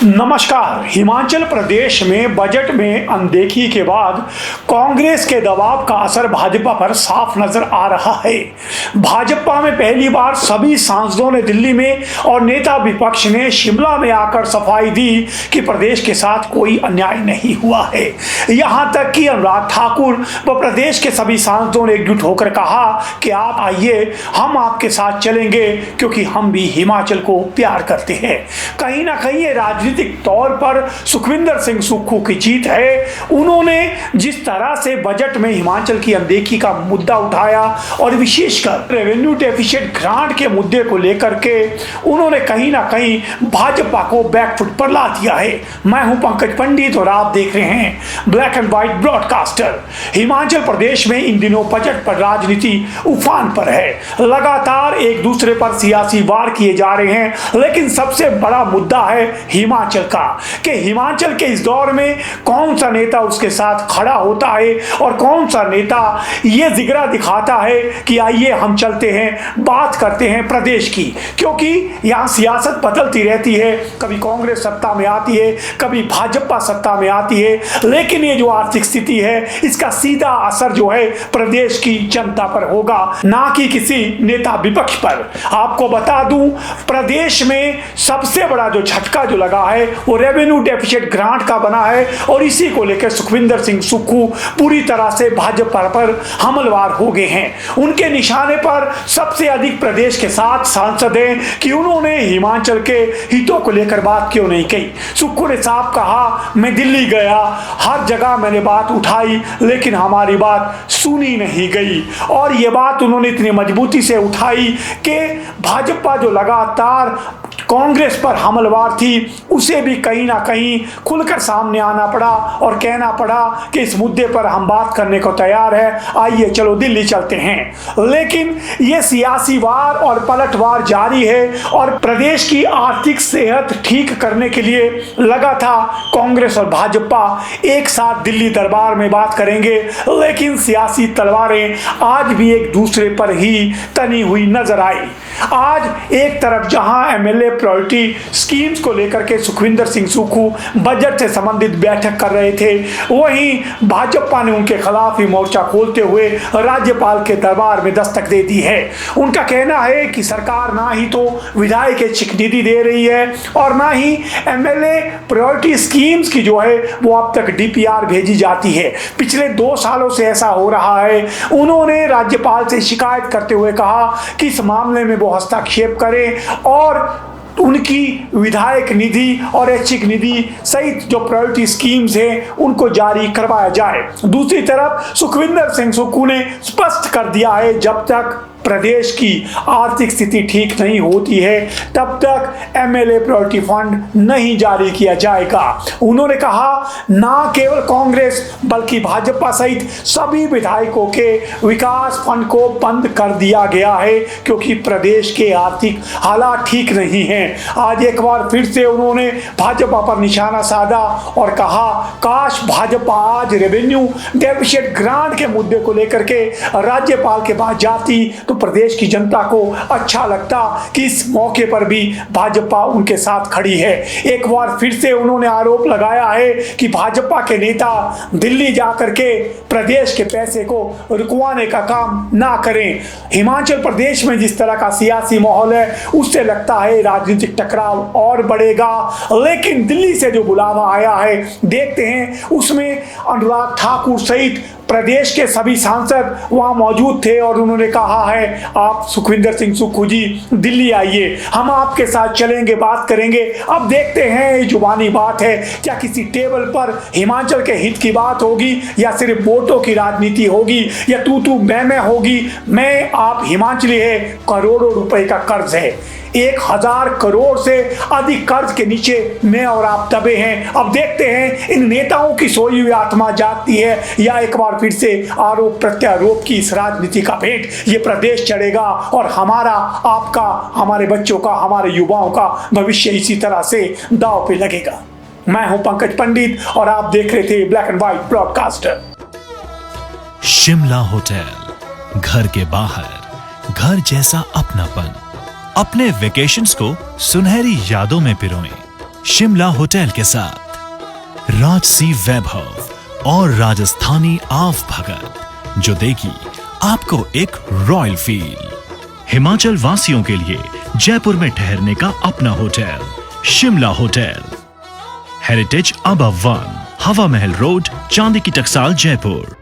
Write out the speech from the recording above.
नमस्कार। हिमाचल प्रदेश में बजट में अनदेखी के बाद कांग्रेस के दबाव का असर भाजपा पर साफ नजर आ रहा है। भाजपा में पहली बार सभी सांसदों ने दिल्ली में और नेता विपक्ष ने शिमला में आकर सफाई दी कि प्रदेश के साथ कोई अन्याय नहीं हुआ है। यहां तक कि अनुराग ठाकुर व प्रदेश के सभी सांसदों ने एकजुट होकर कहा कि आप आइए, हम आपके साथ चलेंगे क्योंकि हम भी हिमाचल को प्यार करते हैं। कहीं ना कहीं ये राजनीतिक तौर पर सुखविंदर सिंह सुक्खू की जीत है। उन्होंने जिस तरह से बजट में हिमाचल की अनदेखी का मुद्दा उठाया और विशेषकर रेवेन्यू डेफिसिट ग्रांट के मुद्दे को लेकर के उन्होंने कहीं ना कहीं भाजपा को बैकफुट पर ला दिया है। मैं हूं पंकज पंडित और आप देख रहे हैं black and white broadcaster. Himachal Pradesh में इन दिनों बजट पर राजनीति उफान पर है। लगातार एक दूसरे पर सियासी वार किए जा रहे हैं, लेकिन सबसे बड़ा मुद्दा है हिमाचल का कि हिमाचल के इस दौर में कौन सा नेता उसके साथ खड़ा होता है और कौन सा नेता ये जिगरा दिखाता है कि आइए हम चलते हैं, बात करते हैं प्रदेश की। क्योंकि यहाँ सियासत बदलती रहती है, कभी कांग्रेस सत्ता में आती है, कभी भाजपा सत्ता में आती है, लेकिन ये जो आर्थिक स्थिति है इसका सीधा असर जो है प्रदेश की जनता पर होगा, ना कि किसी नेता विपक्ष पर। आपको बता दूं, प्रदेश में सबसे बड़ा जो झटका जो लगा है वो रेवेन्यू डेफिसिट ग्रांट का बना है और इसी को लेकर सुखविंदर सिंह सुक्खू पूरी तरह से भाजपा पर हमलवार हो गए हैं। उनके निशाने पर सबसे अधिक प्रदेश के 7 सांसद हैं कि उन्होंने हिमाचल के हितों को लेकर बात क्यों नहीं कही। सुक्खू ने साफ कहा, मैं दिल्ली गया, हर जगह मैंने बात उठाई, लेकिन हमारी बात सुनी नहीं गई। और ये बात उन्होंने इतनी मजबूती से उठाई कि भाजपा जो लगातार कांग्रेस पर हमलवार थी उसे भी कहीं ना कहीं खुलकर सामने आना पड़ा और कहना पड़ा कि इस मुद्दे पर हम बात करने को तैयार है, आइए चलो दिल्ली चलते हैं। लेकिन ये सियासी वार और पलटवार जारी है और प्रदेश की आर्थिक सेहत ठीक करने के लिए लगा था कांग्रेस और भाजपा एक साथ दिल्ली दरबार में बात करेंगे, लेकिन सियासी तलवारें आज भी एक दूसरे पर ही तनी हुई नजर आई। आज एक तरफ जहां एमएलए प्रायोरिटी स्कीम्स को लेकर के सुखविंदर सिंह सुक्खू बजट से संबंधित बैठक कर रहे थे, वहीं भाजपा ने उनके खिलाफ ही मोर्चा खोलते हुए राज्यपाल के दरबार में दस्तक दे दी है। उनका कहना है कि सरकार ना ही तो विधायक निधि दे रही है और ना ही एमएलए प्रायोरिटी स्कीम्स की जो है वो अब तक डीपीआर भेजी जाती है। पिछले 2 सालों से ऐसा हो रहा है। उन्होंने राज्यपाल से शिकायत करते हुए कहा कि इस मामले में वो हस्तक्षेप करें और उनकी विधायक निधि और ऐच्छिक निधि सहित जो प्रायोरिटी स्कीम्स हैं उनको जारी करवाया जाए। दूसरी तरफ सुखविंदर सिंह सुक्खू ने स्पष्ट कर दिया है, जब तक प्रदेश की आर्थिक स्थिति ठीक नहीं होती है तब तक एमएलए प्रायोरिटी फंड नहीं जारी किया जाएगा। उन्होंने कहा, ना केवल कांग्रेस बल्कि भाजपा सहित सभी विधायकों के विकास फंड को बंद कर दिया गया है क्योंकि प्रदेश के आर्थिक हालात ठीक नहीं हैं। आज एक बार फिर से उन्होंने भाजपा पर निशाना साधा और कहा, काश भाजपा आज रेवेन्यू डेफिसिट ग्रांट के मुद्दे को लेकर के राज्यपाल के पास जाती तो प्रदेश की जनता को अच्छा लगता कि इस मौके पर भी भाजपा उनके साथ खड़ी है। एक बार फिर से उन्होंने आरोप लगाया है कि भाजपा के नेता दिल्ली जाकर के प्रदेश के पैसे को रुकवाने का काम ना करें। हिमाचल प्रदेश में जिस तरह का सियासी माहौल है उससे लगता है राजनीतिक टकराव और बढ़ेगा, लेकिन दिल्ली से जो बुलावा आया है देखते हैं उसमें अनुराग ठाकुर सहित प्रदेश के सभी सांसद वहां मौजूद थे और उन्होंने कहा है, आप सुखविंदर सिंह सुक्खू जी दिल्ली आइए, हम आपके साथ चलेंगे, बात करेंगे। अब देखते हैं ये जुबानी बात है, क्या किसी टेबल पर हिमाचल के हित की बात होगी या सिर्फ वोटों की राजनीति होगी या तू मैं होगी। मैं आप हिमाचली है, करोड़ों रुपए का कर्ज है, 1000 करोड़ से अधिक कर्ज के नीचे मैं और आप दबे हैं। अब देखते हैं इन नेताओं की सोई हुई आत्मा जागती है या एक बार फिर से आरोप प्रत्यारोप की इस राजनीति का भेंट ये प्रदेश चढ़ेगा और हमारा, आपका, हमारे बच्चों का, हमारे युवाओं का भविष्य इसी तरह से दांव पे लगेगा। मैं हूं पंकज पंडित और आप देख रहे थे black and white broadcaster. Shimla hotel, घर के बाहर घर जैसा अपनापन। अपने वेकेशंस को सुनहरी यादों में पिरोएं। शिमला होटल के साथ राजसी वैभव और राजस्थानी आव भगत जो देगी आपको एक रॉयल फील। हिमाचल वासियों के लिए जयपुर में ठहरने का अपना hotel Shimla hotel, heritage above 1, हवा महल रोड, चांदी की टकसाल, जयपुर।